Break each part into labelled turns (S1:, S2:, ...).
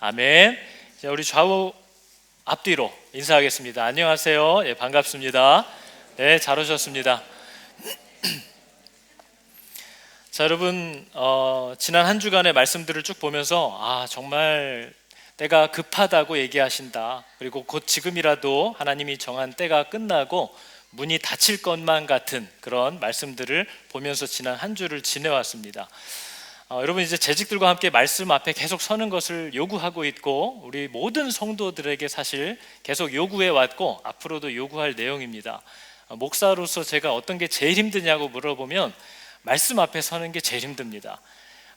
S1: 아멘. 자, 우리 좌우 앞뒤로 인사하겠습니다. 안녕하세요. 예, 반갑습니다. 네, 잘 오셨습니다. 자, 여러분, 지난 한 주간의 말씀들을 쭉 보면서 정말 때가 급하다고 얘기하신다. 그리고 곧 지금이라도 하나님이 정한 때가 끝나고 문이 닫힐 것만 같은 그런 말씀들을 보면서 지난 한 주를 지내왔습니다. 여러분, 이제 재직들과 함께 말씀 앞에 계속 서는 것을 요구하고 있고, 우리 모든 성도들에게 사실 계속 요구해 왔고 앞으로도 요구할 내용입니다. 목사로서 제가 어떤 게 제일 힘드냐고 물어보면 말씀 앞에 서는 게 제일 힘듭니다.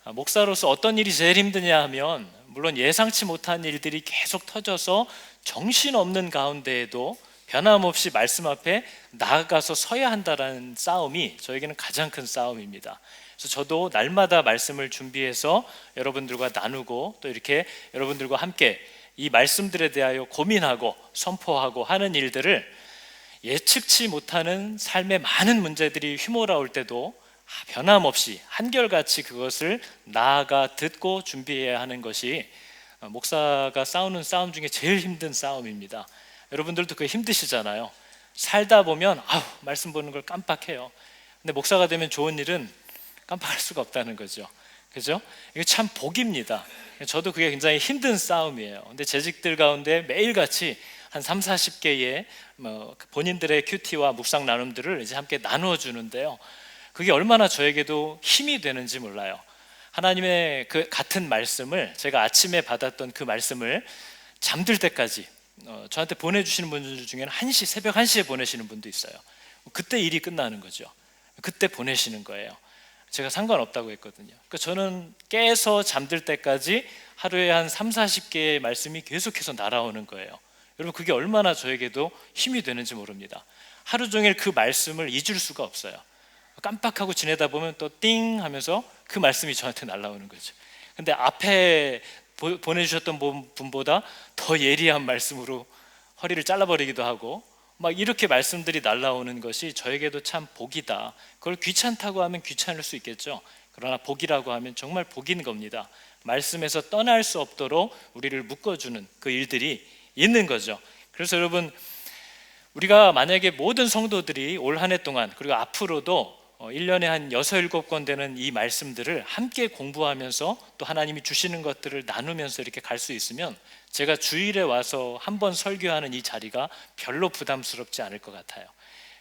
S1: 목사로서 어떤 일이 제일 힘드냐 하면, 물론 예상치 못한 일들이 계속 터져서 정신없는 가운데에도 변함없이 말씀 앞에 나아가서 서야 한다는 싸움이 저에게는 가장 큰 싸움입니다. 그래서 저도 날마다 말씀을 준비해서 여러분들과 나누고, 또 이렇게 여러분들과 함께 이 말씀들에 대하여 고민하고 선포하고 하는 일들을, 예측치 못하는 삶의 많은 문제들이 휘몰아올 때도 변함없이 한결같이 그것을 나아가 듣고 준비해야 하는 것이 목사가 싸우는 싸움 중에 제일 힘든 싸움입니다. 여러분들도 그거 힘드시잖아요. 살다 보면 말씀 보는 걸 깜빡해요. 근데 목사가 되면 좋은 일은 깜빡할 수가 없다는 거죠. 그죠? 이거 참 복입니다. 저도 그게 굉장히 힘든 싸움이에요. 근데 재직들 가운데 매일같이 한 30-40개의 본인들의 큐티와 묵상 나눔들을 이제 함께 나누어 주는데요, 그게 얼마나 저에게도 힘이 되는지 몰라요. 하나님의 그 같은 말씀을, 제가 아침에 받았던 그 말씀을 잠들 때까지 저한테 보내주시는 분들 중에는 새벽 1시에 보내시는 분도 있어요. 그때 일이 끝나는 거죠. 그때 보내시는 거예요. 제가 상관없다고 했거든요. 그러니까 저는 깨서 잠들 때까지 하루에 한 30-40개의 말씀이 계속해서 날아오는 거예요. 여러분, 그게 얼마나 저에게도 힘이 되는지 모릅니다. 하루 종일 그 말씀을 잊을 수가 없어요. 깜빡하고 지내다 보면 또 띵 하면서 그 말씀이 저한테 날아오는 거죠. 근데 앞에 보내주셨던 분보다 더 예리한 말씀으로 허리를 잘라버리기도 하고, 막 이렇게 말씀들이 날라오는 것이 저에게도 참 복이다. 그걸 귀찮다고 하면 귀찮을 수 있겠죠. 그러나 복이라고 하면 정말 복인 겁니다. 말씀에서 떠날 수 없도록 우리를 묶어주는 그 일들이 있는 거죠. 그래서 여러분, 우리가 만약에 모든 성도들이 올 한 해 동안, 그리고 앞으로도 1년에 한 6-7권 되는 이 말씀들을 함께 공부하면서 또 하나님이 주시는 것들을 나누면서 이렇게 갈 수 있으면, 제가 주일에 와서 한 번 설교하는 이 자리가 별로 부담스럽지 않을 것 같아요.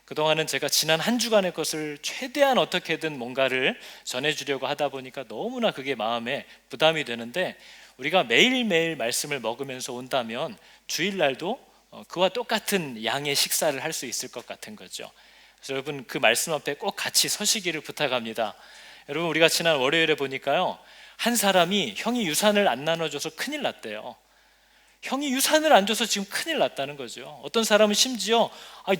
S1: 그동안은 제가 지난 한 주간의 것을 최대한 어떻게든 뭔가를 전해주려고 하다 보니까 너무나 그게 마음에 부담이 되는데, 우리가 매일매일 말씀을 먹으면서 온다면 주일날도 그와 똑같은 양의 식사를 할 수 있을 것 같은 거죠. 그래서 여러분, 그 말씀 앞에 꼭 같이 서시기를 부탁합니다. 여러분, 우리가 지난 월요일에 보니까요, 한 사람이 형이 유산을 안 나눠줘서 큰일 났대요. 형이 유산을 안 줘서 지금 큰일 났다는 거죠. 어떤 사람은 심지어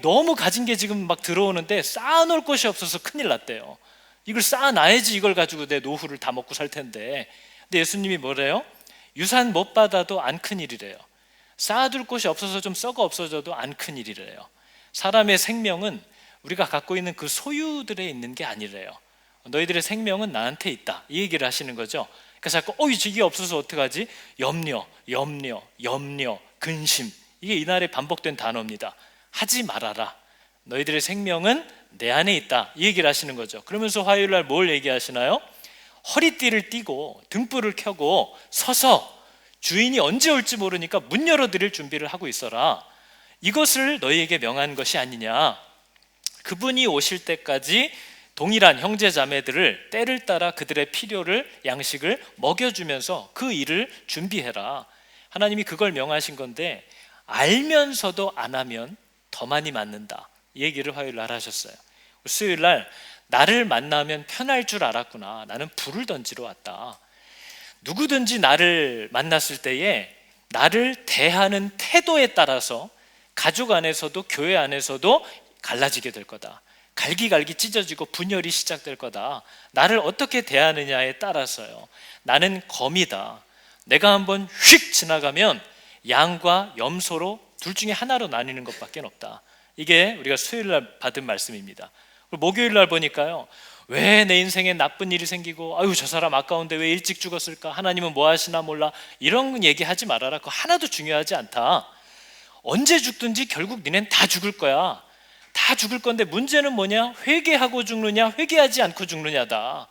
S1: 너무 가진 게 지금 막 들어오는데 쌓아놓을 곳이 없어서 큰일 났대요. 이걸 쌓아놔야지 이걸 가지고 내 노후를 다 먹고 살 텐데. 근데 예수님이 뭐래요? 유산 못 받아도 안 큰일이래요. 쌓아둘 곳이 없어서 좀 썩어 없어져도 안 큰일이래요. 사람의 생명은 우리가 갖고 있는 그 소유들에 있는 게 아니래요. 너희들의 생명은 나한테 있다, 이 얘기를 하시는 거죠. 그래서 자꾸 이게 없어서 어떡하지? 염려, 근심, 이게 이날에 반복된 단어입니다. 하지 말아라. 너희들의 생명은 내 안에 있다, 이 얘기를 하시는 거죠. 그러면서 화요일날 뭘 얘기하시나요? 허리띠를 띠고 등불을 켜고 서서 주인이 언제 올지 모르니까 문 열어드릴 준비를 하고 있어라. 이것을 너희에게 명한 것이 아니냐. 그분이 오실 때까지 동일한 형제 자매들을 때를 따라 그들의 필요를, 양식을 먹여주면서 그 일을 준비해라. 하나님이 그걸 명하신 건데, 알면서도 안 하면 더 많이 맞는다, 이 얘기를 화요일날 하셨어요. 수요일날 나를 만나면 편할 줄 알았구나. 나는 불을 던지러 왔다. 누구든지 나를 만났을 때에 나를 대하는 태도에 따라서 가족 안에서도 교회 안에서도 갈라지게 될 거다. 갈기갈기 찢어지고 분열이 시작될 거다. 나를 어떻게 대하느냐에 따라서요. 나는 검이다. 내가 한번 휙 지나가면 양과 염소로 둘 중에 하나로 나뉘는 것밖에 없다. 이게 우리가 수요일날 받은 말씀입니다. 목요일날 보니까요, 왜 내 인생에 나쁜 일이 생기고 아유 저 사람 아까운데 왜 일찍 죽었을까? 하나님은 뭐 하시나 몰라. 이런 얘기하지 말아라. 그거 하나도 중요하지 않다. 언제 죽든지 결국 니넨 다 죽을 거야. 다 죽을 건데 문제는 뭐냐? 회개하고 죽느냐 회개하지 않고 죽느냐다.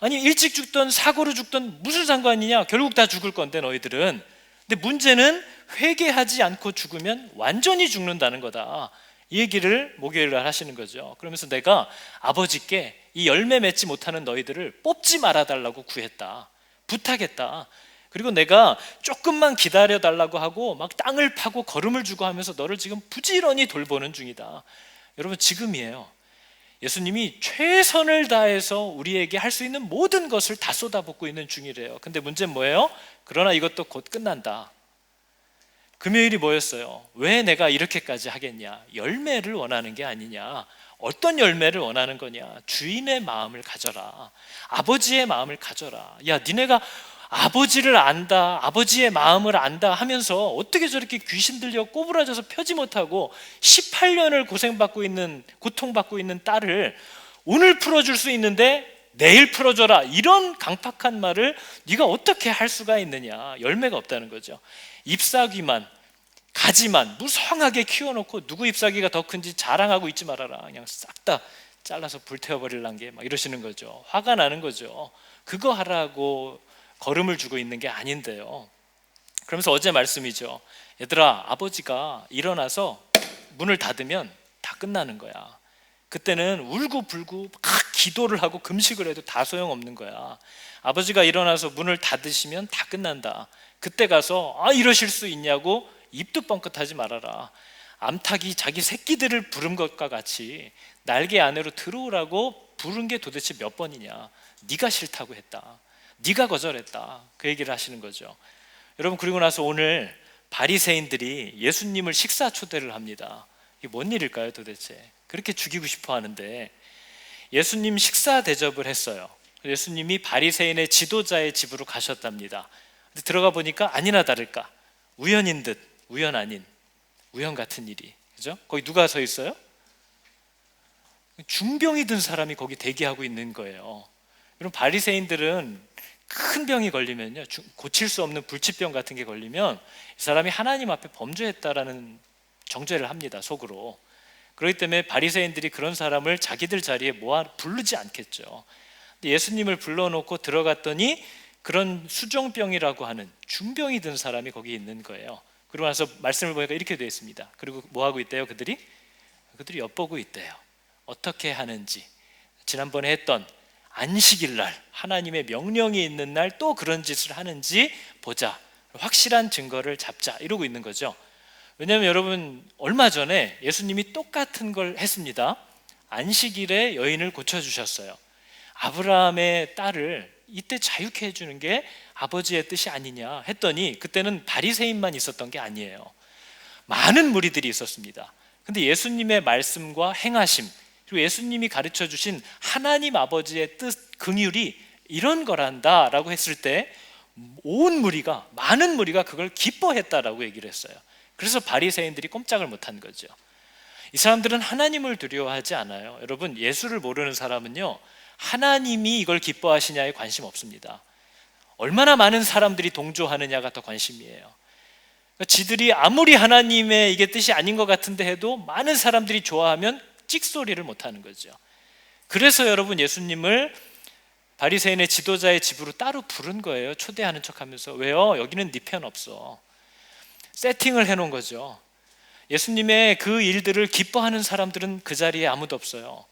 S1: 아니 일찍 죽든 사고로 죽든 무슨 상관이냐? 결국 다 죽을 건데 너희들은. 근데 문제는 회개하지 않고 죽으면 완전히 죽는다는 거다. 이 얘기를 목요일 날 하시는 거죠. 그러면서 내가 아버지께 이 열매 맺지 못하는 너희들을 뽑지 말아달라고 구했다. 부탁했다. 그리고 내가 조금만 기다려달라고 하고 막 땅을 파고 거름을 주고 하면서 너를 지금 부지런히 돌보는 중이다. 여러분 지금이에요. 예수님이 최선을 다해서 우리에게 할 수 있는 모든 것을 다 쏟아붓고 있는 중이래요. 근데 문제는 뭐예요? 그러나 이것도 곧 끝난다. 금요일이 뭐였어요? 왜 내가 이렇게까지 하겠냐? 열매를 원하는 게 아니냐? 어떤 열매를 원하는 거냐? 주인의 마음을 가져라. 아버지의 마음을 가져라. 야, 니네가 아버지를 안다, 아버지의 마음을 안다 하면서 어떻게 저렇게 귀신 들려 꼬부라져서 펴지 못하고 18년을 고통받고 있는 딸을 오늘 풀어줄 수 있는데 내일 풀어줘라, 이런 강팍한 말을 네가 어떻게 할 수가 있느냐? 열매가 없다는 거죠. 잎사귀만, 가지만 무성하게 키워놓고 누구 잎사귀가 더 큰지 자랑하고 있지 말아라. 그냥 싹 다 잘라서 불태워버리려는 게 막 이러시는 거죠. 화가 나는 거죠. 그거 하라고 걸음을 주고 있는 게 아닌데요. 그러면서 어제 말씀이죠. 얘들아, 아버지가 일어나서 문을 닫으면 다 끝나는 거야. 그때는 울고 불고 막 기도를 하고 금식을 해도 다 소용없는 거야. 아버지가 일어나서 문을 닫으시면 다 끝난다. 그때 가서 이러실 수 있냐고 입도 뻥끗하지 말아라. 암탉이 자기 새끼들을 부른 것과 같이 날개 안으로 들어오라고 부른 게 도대체 몇 번이냐? 네가 싫다고 했다. 네가 거절했다. 그 얘기를 하시는 거죠. 여러분, 그리고 나서 오늘 바리새인들이 예수님을 식사 초대를 합니다. 이게 뭔 일일까요 도대체? 그렇게 죽이고 싶어 하는데 예수님 식사 대접을 했어요. 예수님이 바리새인의 지도자의 집으로 가셨답니다. 근데 들어가 보니까 아니나 다를까 우연인 듯 우연 아닌 우연 같은 일이, 그죠? 거기 누가 서 있어요? 중병이 든 사람이 거기 대기하고 있는 거예요. 여러분, 바리새인들은 큰 병이 걸리면요, 고칠 수 없는 불치병 같은 게 걸리면 이 사람이 하나님 앞에 범죄했다라는 정죄를 합니다, 속으로. 그렇기 때문에 바리새인들이 그런 사람을 자기들 자리에 모아 부르지 않겠죠. 근데 예수님을 불러놓고 들어갔더니 그런 수종병이라고 하는 중병이 든 사람이 거기 있는 거예요. 그러고 나서 말씀을 보니까 이렇게 되어 있습니다. 그리고 뭐 하고 있대요? 그들이 엿보고 있대요. 어떻게 하는지. 지난번에 했던 안식일 날, 하나님의 명령이 있는 날 또 그런 짓을 하는지 보자. 확실한 증거를 잡자, 이러고 있는 거죠. 왜냐하면 여러분, 얼마 전에 예수님이 똑같은 걸 했습니다. 안식일에 여인을 고쳐주셨어요. 아브라함의 딸을 이때 자유케 해주는 게 아버지의 뜻이 아니냐 했더니 그때는 바리새인만 있었던 게 아니에요. 많은 무리들이 있었습니다. 근데 예수님의 말씀과 행하심, 그리고 예수님이 가르쳐 주신 하나님 아버지의 뜻, 긍휼이 이런 거란다 라고 했을 때 많은 무리가 그걸 기뻐했다라고 얘기를 했어요. 그래서 바리새인들이 꼼짝을 못한 거죠. 이 사람들은 하나님을 두려워하지 않아요. 여러분, 예수를 모르는 사람은요, 하나님이 이걸 기뻐하시냐에 관심 없습니다. 얼마나 많은 사람들이 동조하느냐가 더 관심이에요. 그러니까 지들이 아무리 하나님의 이게 뜻이 아닌 것 같은데 해도 많은 사람들이 좋아하면 찍소리를 못하는 거죠. 그래서 여러분, 예수님을 바리새인의 지도자의 집으로 따로 부른 거예요. 초대하는 척하면서. 왜요? 여기는 네 편 없어. 세팅을 해놓은 거죠. 예수님의 그 일들을 기뻐하는 사람들은 그 자리에 아무도 없어요.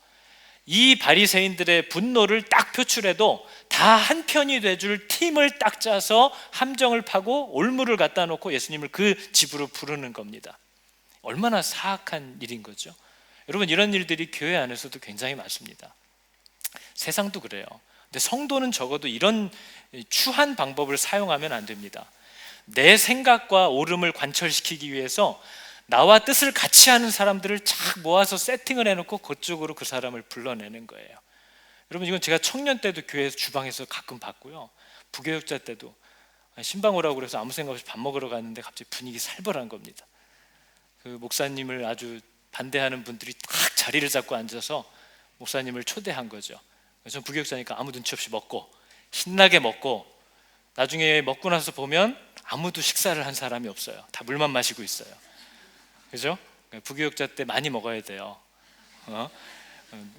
S1: 이 바리새인들의 분노를 딱 표출해도 다 한 편이 돼줄 팀을 딱 짜서 함정을 파고 올무를 갖다 놓고 예수님을 그 집으로 부르는 겁니다. 얼마나 사악한 일인 거죠. 여러분, 이런 일들이 교회 안에서도 굉장히 많습니다. 세상도 그래요. 근데 성도는 적어도 이런 추한 방법을 사용하면 안 됩니다. 내 생각과 옳음을 관철시키기 위해서 나와 뜻을 같이 하는 사람들을 착 모아서 세팅을 해놓고 그쪽으로 그 사람을 불러내는 거예요. 여러분, 이건 제가 청년 때도 교회에서 주방에서 가끔 봤고요, 부교육자 때도 신방 오라고 그래서 아무 생각 없이 밥 먹으러 갔는데 갑자기 분위기 살벌한 겁니다. 그 목사님을 아주 반대하는 분들이 딱 자리를 잡고 앉아서 목사님을 초대한 거죠. 전 부교육자니까 아무 눈치 없이 먹고 신나게 먹고 나중에 먹고 나서 보면 아무도 식사를 한 사람이 없어요. 다 물만 마시고 있어요. 그죠? 부교육자 때 많이 먹어야 돼요.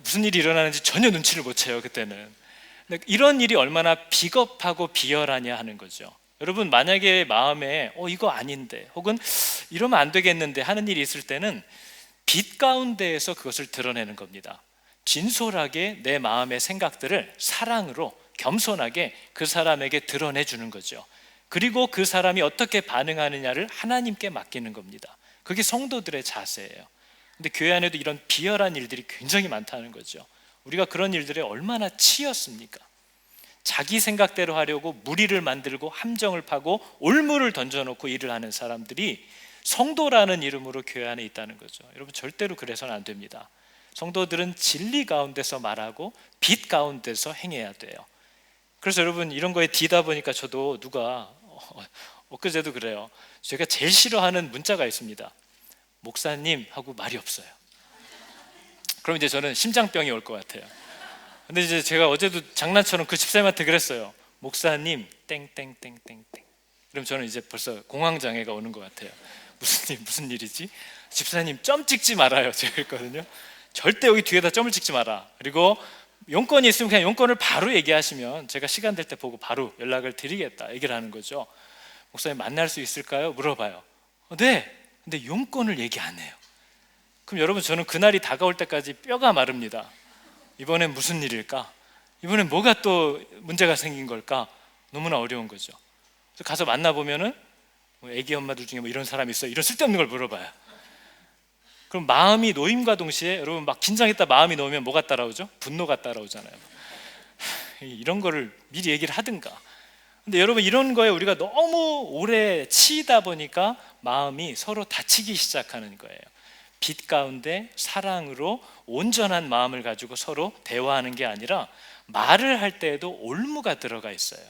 S1: 무슨 일이 일어나는지 전혀 눈치를 못 채요, 그때는. 근데 이런 일이 얼마나 비겁하고 비열하냐 하는 거죠. 여러분, 만약에 마음에 이거 아닌데 혹은 이러면 안 되겠는데 하는 일이 있을 때는 빛 가운데에서 그것을 드러내는 겁니다. 진솔하게 내 마음의 생각들을 사랑으로 겸손하게 그 사람에게 드러내 주는 거죠. 그리고 그 사람이 어떻게 반응하느냐를 하나님께 맡기는 겁니다. 그게 성도들의 자세예요. 근데 교회 안에도 이런 비열한 일들이 굉장히 많다는 거죠. 우리가 그런 일들에 얼마나 치였습니까? 자기 생각대로 하려고 무리를 만들고 함정을 파고 올무를 던져놓고 일을 하는 사람들이 성도라는 이름으로 교회 안에 있다는 거죠. 여러분, 절대로 그래서는 안 됩니다. 성도들은 진리 가운데서 말하고 빛 가운데서 행해야 돼요. 그래서 여러분, 이런 거에 뒤다 보니까 저도 누가 엊그제도 그래요. 제가 제일 싫어하는 문자가 있습니다. 목사님 하고 말이 없어요. 그럼 이제 저는 심장병이 올 것 같아요. 근데 이제 제가 어제도 장난처럼 그 집사님한테 그랬어요. 목사님 땡땡땡땡땡. 그럼 저는 이제 벌써 공황장애가 오는 것 같아요. 무슨 일이지? 집사님 점 찍지 말아요. 제가 그랬거든요. 절대 여기 뒤에다 점을 찍지 마라. 그리고 용건이 있으면 그냥 용건을 바로 얘기하시면 제가 시간 될 때 보고 바로 연락을 드리겠다 얘기를 하는 거죠. 목사님 만날 수 있을까요? 물어봐요. 네. 근데 용건을 얘기 안 해요. 그럼 여러분, 저는 그날이 다가올 때까지 뼈가 마릅니다. 이번엔 무슨 일일까? 이번엔 뭐가 또 문제가 생긴 걸까? 너무나 어려운 거죠. 그래서 가서 만나보면은 애기 엄마들 중에 이런 사람이 있어요. 이런 쓸데없는 걸 물어봐요. 그럼 마음이 놓임과 동시에 여러분, 막 긴장했다 마음이 놓이면 뭐가 따라오죠? 분노가 따라오잖아요. 이런 거를 미리 얘기를 하든가. 근데 여러분, 이런 거에 우리가 너무 오래 치이다 보니까 마음이 서로 다치기 시작하는 거예요. 빛 가운데 사랑으로 온전한 마음을 가지고 서로 대화하는 게 아니라 말을 할 때에도 올무가 들어가 있어요.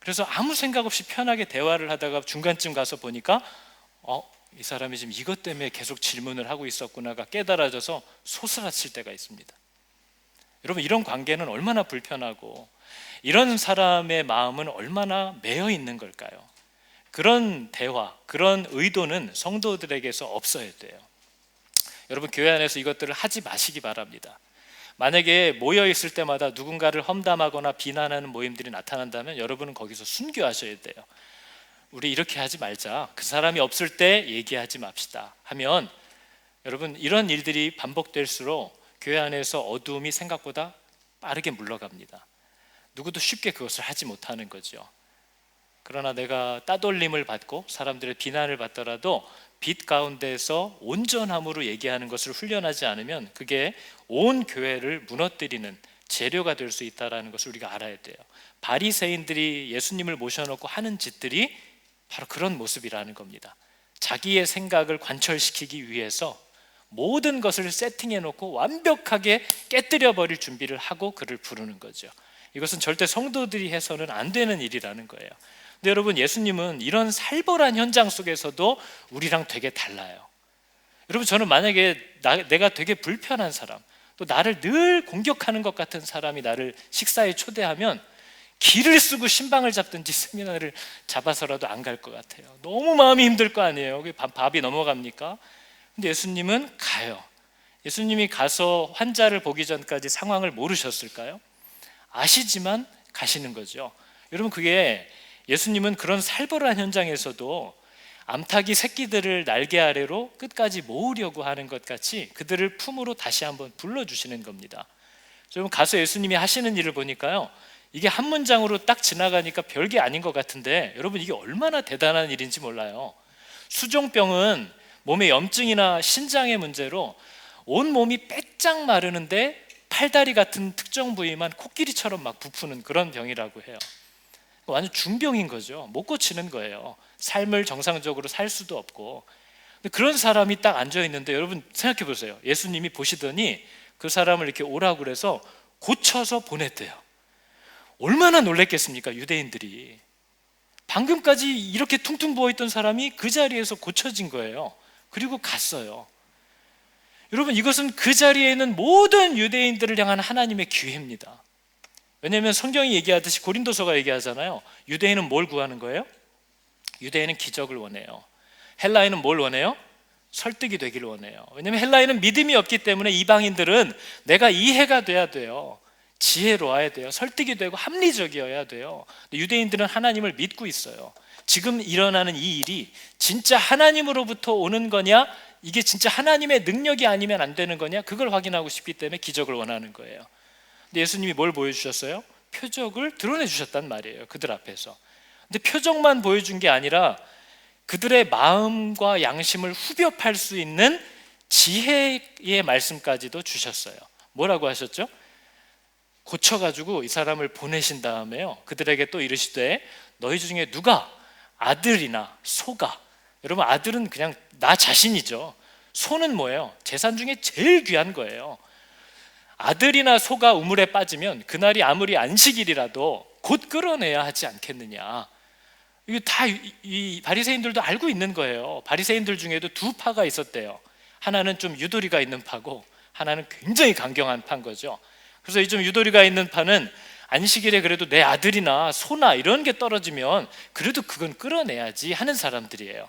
S1: 그래서 아무 생각 없이 편하게 대화를 하다가 중간쯤 가서 보니까 이 사람이 지금 이것 때문에 계속 질문을 하고 있었구나가 깨달아져서 소스라칠 때가 있습니다. 여러분, 이런 관계는 얼마나 불편하고 이런 사람의 마음은 얼마나 매여 있는 걸까요? 그런 대화, 그런 의도는 성도들에게서 없어야 돼요. 여러분, 교회 안에서 이것들을 하지 마시기 바랍니다. 만약에 모여 있을 때마다 누군가를 험담하거나 비난하는 모임들이 나타난다면 여러분은 거기서 순교하셔야 돼요. 우리 이렇게 하지 말자, 그 사람이 없을 때 얘기하지 맙시다 하면 여러분, 이런 일들이 반복될수록 교회 안에서 어두움이 생각보다 빠르게 물러갑니다. 누구도 쉽게 그것을 하지 못하는 거죠. 그러나 내가 따돌림을 받고 사람들의 비난을 받더라도 빛 가운데서 온전함으로 얘기하는 것을 훈련하지 않으면 그게 온 교회를 무너뜨리는 재료가 될 수 있다는 것을 우리가 알아야 돼요. 바리새인들이 예수님을 모셔놓고 하는 짓들이 바로 그런 모습이라는 겁니다. 자기의 생각을 관철시키기 위해서 모든 것을 세팅해 놓고 완벽하게 깨뜨려 버릴 준비를 하고 그를 부르는 거죠. 이것은 절대 성도들이 해서는 안 되는 일이라는 거예요. 근데 여러분, 예수님은 이런 살벌한 현장 속에서도 우리랑 되게 달라요. 여러분, 저는 만약에 내가 되게 불편한 사람, 또 나를 늘 공격하는 것 같은 사람이 나를 식사에 초대하면 기를 쓰고 신방을 잡든지 세미나를 잡아서라도 안 갈 것 같아요. 너무 마음이 힘들 거 아니에요. 밥이 넘어갑니까? 근데 예수님은 가요. 예수님이 가서 환자를 보기 전까지 상황을 모르셨을까요? 아시지만 가시는 거죠. 여러분, 그게 예수님은 그런 살벌한 현장에서도 암탉이 새끼들을 날개 아래로 끝까지 모으려고 하는 것 같이 그들을 품으로 다시 한번 불러주시는 겁니다. 여러분, 가서 예수님이 하시는 일을 보니까요, 이게 한 문장으로 딱 지나가니까 별게 아닌 것 같은데 여러분, 이게 얼마나 대단한 일인지 몰라요. 수종병은 몸의 염증이나 신장의 문제로 온 몸이 빼짝 마르는데 팔다리 같은 특정 부위만 코끼리처럼 막 부푸는 그런 병이라고 해요. 완전 중병인 거죠. 못 고치는 거예요. 삶을 정상적으로 살 수도 없고. 근데 그런 사람이 딱 앉아 있는데 여러분 생각해 보세요. 예수님이 보시더니 그 사람을 이렇게 오라고 그래서 고쳐서 보냈대요. 얼마나 놀랬겠습니까, 유대인들이. 방금까지 이렇게 퉁퉁 부어있던 사람이 그 자리에서 고쳐진 거예요. 그리고 갔어요. 여러분, 이것은 그 자리에 있는 모든 유대인들을 향한 하나님의 기회입니다. 왜냐하면 성경이 얘기하듯이 고린도서가 얘기하잖아요. 유대인은 뭘 구하는 거예요? 유대인은 기적을 원해요. 헬라인은 뭘 원해요? 설득이 되기를 원해요. 왜냐하면 헬라인은 믿음이 없기 때문에 이방인들은 내가 이해가 돼야 돼요. 지혜로워야 돼요. 설득이 되고 합리적이어야 돼요. 근데 유대인들은 하나님을 믿고 있어요. 지금 일어나는 이 일이 진짜 하나님으로부터 오는 거냐, 이게 진짜 하나님의 능력이 아니면 안 되는 거냐, 그걸 확인하고 싶기 때문에 기적을 원하는 거예요. 근데 예수님이 뭘 보여주셨어요? 표적을 드러내 주셨단 말이에요, 그들 앞에서. 근데 표적만 보여준 게 아니라 그들의 마음과 양심을 후벼 팔 수 있는 지혜의 말씀까지도 주셨어요. 뭐라고 하셨죠? 고쳐가지고 이 사람을 보내신 다음에요, 그들에게 또 이르시되 너희 중에 누가 아들이나 소가, 여러분 아들은 그냥 나 자신이죠. 소는 뭐예요? 재산 중에 제일 귀한 거예요. 아들이나 소가 우물에 빠지면 그날이 아무리 안식일이라도 곧 끌어내야 하지 않겠느냐. 이거 다 이 바리새인들도 알고 있는 거예요. 바리새인들 중에도 두 파가 있었대요. 하나는 좀 유도리가 있는 파고 하나는 굉장히 강경한 파인 거죠. 그래서 이 좀 유도리가 있는 파는 안식일에 그래도 내 아들이나 소나 이런 게 떨어지면 그래도 그건 끌어내야지 하는 사람들이에요.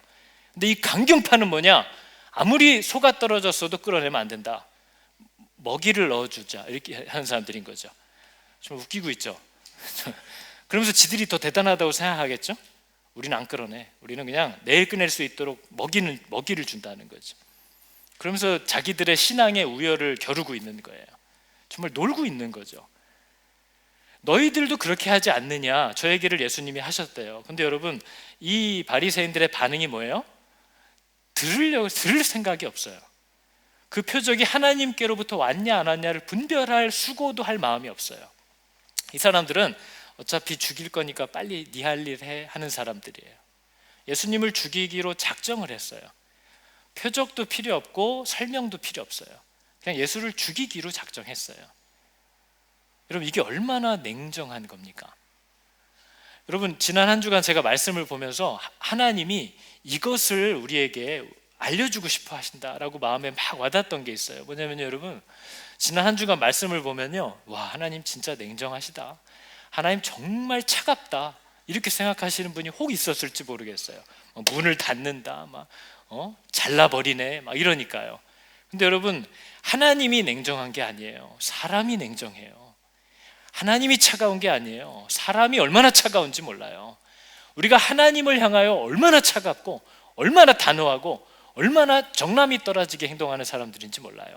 S1: 근데 이 강경파는 뭐냐? 아무리 소가 떨어졌어도 끌어내면 안 된다. 먹이를 넣어주자, 이렇게 하는 사람들인 거죠. 좀 웃기고 있죠. 그러면서 지들이 더 대단하다고 생각하겠죠. 우리는 안 끌어내. 우리는 그냥 내일 꺼낼 수 있도록 먹이를 준다는 거죠. 그러면서 자기들의 신앙의 우열을 겨루고 있는 거예요. 정말 놀고 있는 거죠. 너희들도 그렇게 하지 않느냐, 저 얘기를 예수님이 하셨대요. 근데 여러분, 이 바리새인들의 반응이 뭐예요? 들을 생각이 없어요. 그 표적이 하나님께로부터 왔냐 안 왔냐를 분별할 수고도 할 마음이 없어요. 이 사람들은 어차피 죽일 거니까 빨리 네 할 일 해 하는 사람들이에요. 예수님을 죽이기로 작정을 했어요. 표적도 필요 없고 설명도 필요 없어요. 그냥 예수를 죽이기로 작정했어요. 여러분, 이게 얼마나 냉정한 겁니까? 여러분, 지난 한 주간 제가 말씀을 보면서 하나님이 이것을 우리에게 알려주고 싶어 하신다라고 마음에 막 와닿았던 게 있어요. 뭐냐면요, 여러분, 지난 한 주간 말씀을 보면요, 와, 하나님 진짜 냉정하시다, 하나님 정말 차갑다, 이렇게 생각하시는 분이 혹 있었을지 모르겠어요. 문을 닫는다, 막 잘라버리네, 막 이러니까요. 근데 여러분, 하나님이 냉정한 게 아니에요. 사람이 냉정해요. 하나님이 차가운 게 아니에요. 사람이 얼마나 차가운지 몰라요. 우리가 하나님을 향하여 얼마나 차갑고 얼마나 단호하고 얼마나 정남이 떨어지게 행동하는 사람들인지 몰라요.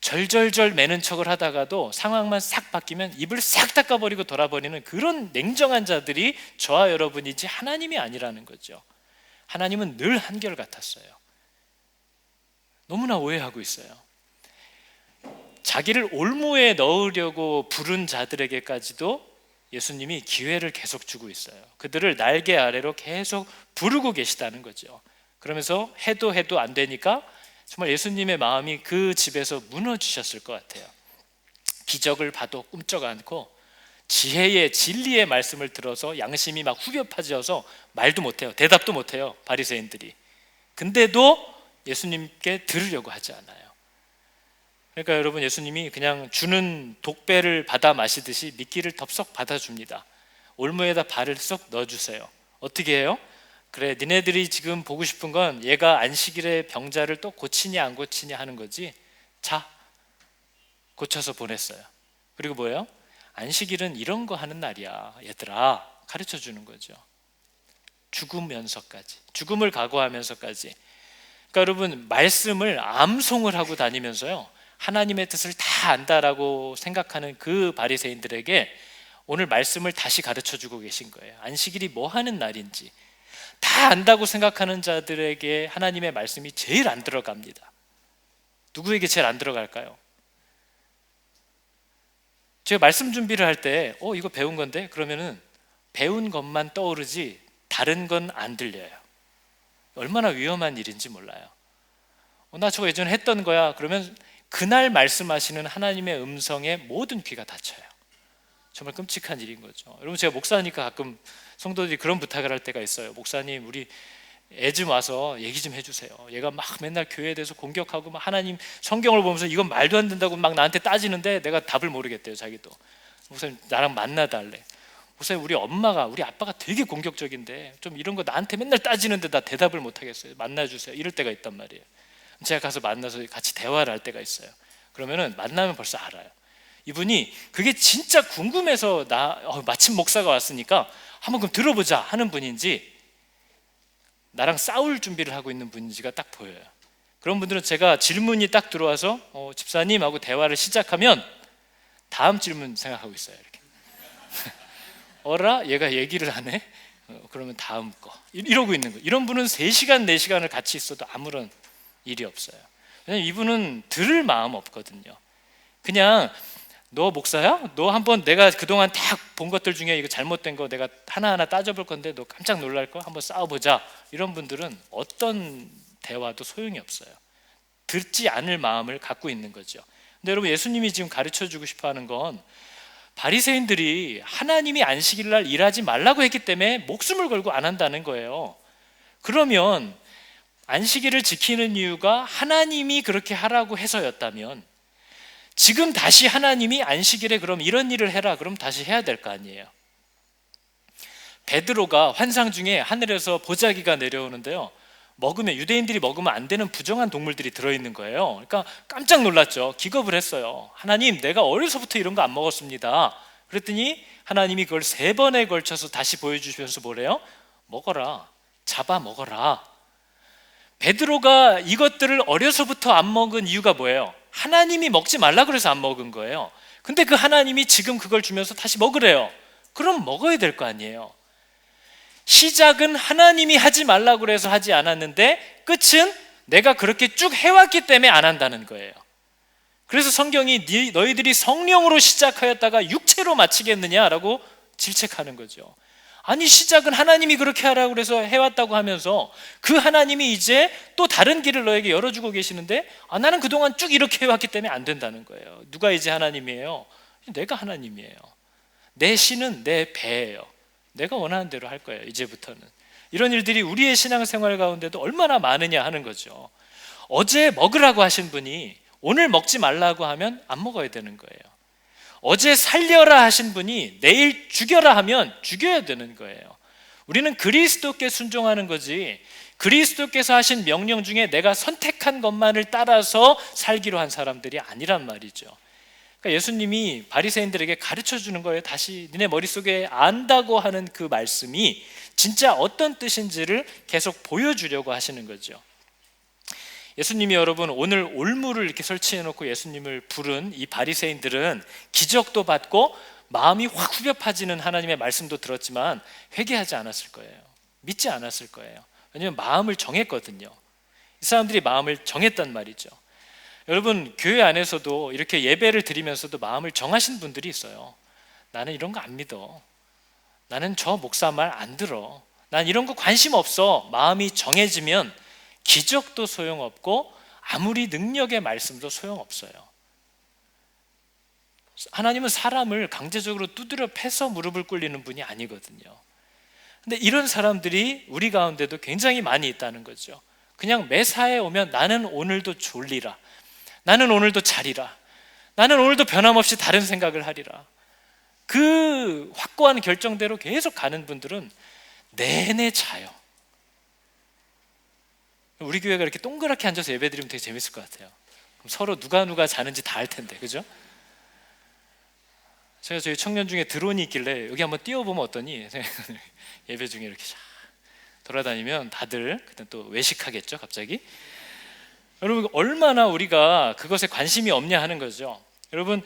S1: 절절절 매는 척을 하다가도 상황만 싹 바뀌면 입을 싹 닦아버리고 돌아버리는 그런 냉정한 자들이 저와 여러분이지 하나님이 아니라는 거죠. 하나님은 늘 한결같았어요. 너무나 오해하고 있어요. 자기를 올무에 넣으려고 부른 자들에게까지도 예수님이 기회를 계속 주고 있어요. 그들을 날개 아래로 계속 부르고 계시다는 거죠. 그러면서 해도 안 되니까 정말 예수님의 마음이 그 집에서 무너지셨을 것 같아요. 기적을 봐도 꿈쩍 않고 지혜의 진리의 말씀을 들어서 양심이 막 후벼 파져서 말도 못해요. 대답도 못해요, 바리새인들이. 근데도 예수님께 들으려고 하지 않아요. 그러니까 여러분, 예수님이 그냥 주는 독배를 받아 마시듯이 미끼를 덥석 받아줍니다. 올무에다 발을 쏙 넣어주세요. 어떻게 해요? 그래, 니네들이 지금 보고 싶은 건 얘가 안식일에 병자를 또 고치냐 안 고치냐 하는 거지. 자, 고쳐서 보냈어요. 그리고 뭐예요? 안식일은 이런 거 하는 날이야, 얘들아, 가르쳐 주는 거죠. 죽으면서까지, 죽음을 각오하면서까지. 그러니까 여러분, 말씀을 암송을 하고 다니면서요, 하나님의 뜻을 다 안다라고 생각하는 그 바리새인들에게 오늘 말씀을 다시 가르쳐 주고 계신 거예요. 안식일이 뭐 하는 날인지 다 안다고 생각하는 자들에게 하나님의 말씀이 제일 안 들어갑니다. 누구에게 제일 안 들어갈까요? 제가 말씀 준비를 할 때 이거 배운 건데, 그러면은 배운 것만 떠오르지 다른 건 안 들려요. 얼마나 위험한 일인지 몰라요. 나 저거 예전에 했던 거야, 그러면 그날 말씀하시는 하나님의 음성에 모든 귀가 닫혀요. 정말 끔찍한 일인 거죠. 여러분, 제가 목사니까 가끔 성도들이 그런 부탁을 할 때가 있어요. 목사님, 우리 애 좀 와서 얘기 좀 해주세요. 얘가 막 맨날 교회에 대해서 공격하고 막 하나님 성경을 보면서 이건 말도 안 된다고 막 나한테 따지는데 내가 답을 모르겠대요, 자기도. 목사님 나랑 만나달래. 목사님 우리 엄마가 우리 아빠가 되게 공격적인데 좀 이런 거 나한테 맨날 따지는데 나 대답을 못 하겠어요. 만나주세요. 이럴 때가 있단 말이에요. 제가 가서 만나서 같이 대화를 할 때가 있어요. 그러면은 만나면 벌써 알아요. 이분이 그게 진짜 궁금해서 마침 목사가 왔으니까 한번 그럼 들어보자 하는 분인지 나랑 싸울 준비를 하고 있는 분인지가 딱 보여요. 그런 분들은 제가 질문이 딱 들어와서 집사님하고 대화를 시작하면 다음 질문 생각하고 있어요. 이렇게 어라? 얘가 얘기를 안 해? 그러면 다음 거 이러고 있는 거예요. 이런 분은 3시간 4시간을 같이 있어도 아무런 일이 없어요. 왜냐면 이분은 들을 마음 없거든요. 그냥 너 목사야? 너 한번 내가 그동안 다 본 것들 중에 이거 잘못된 거 내가 하나하나 따져볼 건데 너 깜짝 놀랄 거 한번 싸워보자. 이런 분들은 어떤 대화도 소용이 없어요. 듣지 않을 마음을 갖고 있는 거죠. 근데 여러분 예수님이 지금 가르쳐주고 싶어하는 건 바리새인들이 하나님이 안식일 날 일하지 말라고 했기 때문에 목숨을 걸고 안 한다는 거예요. 그러면 안식일을 지키는 이유가 하나님이 그렇게 하라고 해서였다면 지금 다시 하나님이 안식일에 그럼 이런 일을 해라 그럼 다시 해야 될 거 아니에요. 베드로가 환상 중에 하늘에서 보자기가 내려오는데요, 유대인들이 먹으면 안 되는 부정한 동물들이 들어있는 거예요. 그러니까 깜짝 놀랐죠. 기겁을 했어요. 하나님, 내가 어려서부터 이런 거 안 먹었습니다. 그랬더니 하나님이 그걸 3번에 걸쳐서 다시 보여주시면서 뭐래요? 먹어라, 잡아 먹어라. 베드로가 이것들을 어려서부터 안 먹은 이유가 뭐예요? 하나님이 먹지 말라 그래서 안 먹은 거예요. 근데 그 하나님이 지금 그걸 주면서 다시 먹으래요. 그럼 먹어야 될 거 아니에요. 시작은 하나님이 하지 말라고 그래서 하지 않았는데 끝은 내가 그렇게 쭉 해왔기 때문에 안 한다는 거예요. 그래서 성경이 너희들이 성령으로 시작하였다가 육체로 마치겠느냐라고 질책하는 거죠. 아니 시작은 하나님이 그렇게 하라고 그래서 해왔다고 하면서 그 하나님이 이제 또 다른 길을 너에게 열어주고 계시는데 나는 그동안 쭉 이렇게 해왔기 때문에 안 된다는 거예요. 누가 이제 하나님이에요? 내가 하나님이에요. 내 신은 내 배예요. 내가 원하는 대로 할 거예요. 이제부터는. 이런 일들이 우리의 신앙생활 가운데도 얼마나 많으냐 하는 거죠. 어제 먹으라고 하신 분이 오늘 먹지 말라고 하면 안 먹어야 되는 거예요. 어제 살려라 하신 분이 내일 죽여라 하면 죽여야 되는 거예요. 우리는 그리스도께 순종하는 거지 그리스도께서 하신 명령 중에 내가 선택한 것만을 따라서 살기로 한 사람들이 아니란 말이죠. 그러니까 예수님이 바리새인들에게 가르쳐 주는 거예요. 다시 니네 머릿속에 안다고 하는 그 말씀이 진짜 어떤 뜻인지를 계속 보여주려고 하시는 거죠. 예수님이 여러분 오늘 올무를 이렇게 설치해 놓고 예수님을 부른 이 바리새인들은 기적도 받고 마음이 확 후벼 파지는 하나님의 말씀도 들었지만 회개하지 않았을 거예요. 믿지 않았을 거예요. 왜냐하면 마음을 정했거든요. 이 사람들이 마음을 정했단 말이죠. 여러분 교회 안에서도 이렇게 예배를 드리면서도 마음을 정하신 분들이 있어요. 나는 이런 거 안 믿어. 나는 저 목사 말 안 들어. 난 이런 거 관심 없어. 마음이 정해지면 기적도 소용없고 아무리 능력의 말씀도 소용없어요. 하나님은 사람을 강제적으로 두드려 패서 무릎을 꿇리는 분이 아니거든요. 근데 이런 사람들이 우리 가운데도 굉장히 많이 있다는 거죠. 그냥 매사에 오면 나는 오늘도 졸리라, 나는 오늘도 자리라, 나는 오늘도 변함없이 다른 생각을 하리라, 그 확고한 결정대로 계속 가는 분들은 내내 자요. 우리 교회가 이렇게 동그랗게 앉아서 예배드리면 되게 재밌을 것 같아요. 그럼 서로 누가 자는지 다 알 텐데, 그죠? 제가 저희 청년 중에 드론이 있길래 여기 한번 띄워보면 어떠니? 예배 중에 이렇게 돌아다니면 다들 그때 또 외식하겠죠, 갑자기. 여러분 얼마나 우리가 그것에 관심이 없냐 하는 거죠. 여러분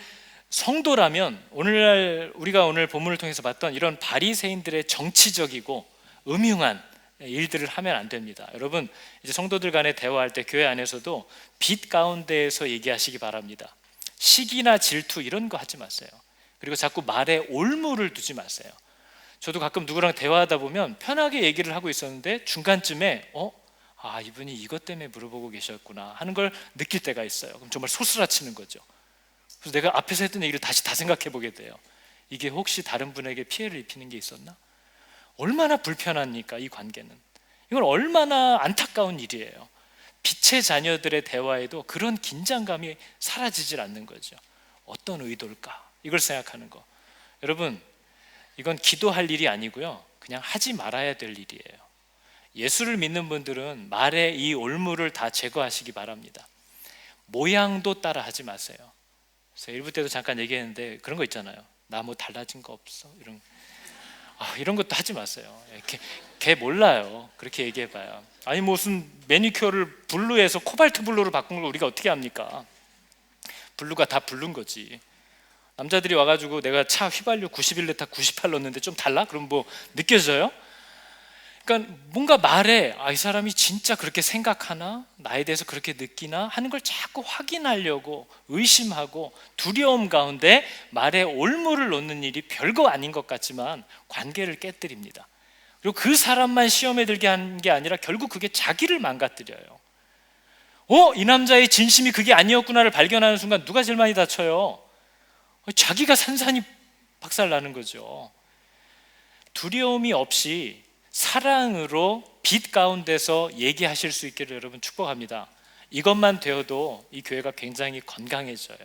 S1: 성도라면 오늘날 우리가 오늘 본문을 통해서 봤던 이런 바리새인들의 정치적이고 음흉한 일들을 하면 안 됩니다. 여러분 이제 성도들 간에 대화할 때 교회 안에서도 빛 가운데에서 얘기하시기 바랍니다. 시기나 질투 이런 거 하지 마세요. 그리고 자꾸 말에 올무를 두지 마세요. 저도 가끔 누구랑 대화하다 보면 편하게 얘기를 하고 있었는데 중간쯤에 이분이 이것 때문에 물어보고 계셨구나 하는 걸 느낄 때가 있어요. 그럼 정말 소스라치는 거죠. 그래서 내가 앞에서 했던 얘기를 다시 다 생각해 보게 돼요. 이게 혹시 다른 분에게 피해를 입히는 게 있었나? 얼마나 불편합니까, 이 관계는. 이건 얼마나 안타까운 일이에요. 빛의 자녀들의 대화에도 그런 긴장감이 사라지질 않는 거죠. 어떤 의도일까? 이걸 생각하는 거. 여러분, 이건 기도할 일이 아니고요, 그냥 하지 말아야 될 일이에요. 예수를 믿는 분들은 말의 이 올무를 다 제거하시기 바랍니다. 모양도 따라 하지 마세요. 그래서 일부 때도 잠깐 얘기했는데 그런 거 있잖아요. 나 뭐 달라진 거 없어? 이런 것도 하지 마세요. 걔 몰라요. 그렇게 얘기해봐요. 아니 무슨 매니큐어를 블루에서 코발트 블루로 바꾼 걸 우리가 어떻게 합니까? 블루가 다 블루인 거지. 남자들이 와가지고 내가 차 휘발유 91L 98 넣었는데 좀 달라? 그럼 뭐 느껴져요? 그러니까 뭔가 말에 이 사람이 진짜 그렇게 생각하나? 나에 대해서 그렇게 느끼나? 하는 걸 자꾸 확인하려고 의심하고 두려움 가운데 말에 올무를 놓는 일이 별거 아닌 것 같지만 관계를 깨뜨립니다. 그리고 그 사람만 시험에 들게 하는 게 아니라 결국 그게 자기를 망가뜨려요. 이 남자의 진심이 그게 아니었구나를 발견하는 순간 누가 제일 많이 다쳐요? 자기가 산산이 박살나는 거죠. 두려움이 없이 사랑으로 빛 가운데서 얘기하실 수 있기를 여러분 축복합니다. 이것만 되어도 이 교회가 굉장히 건강해져요.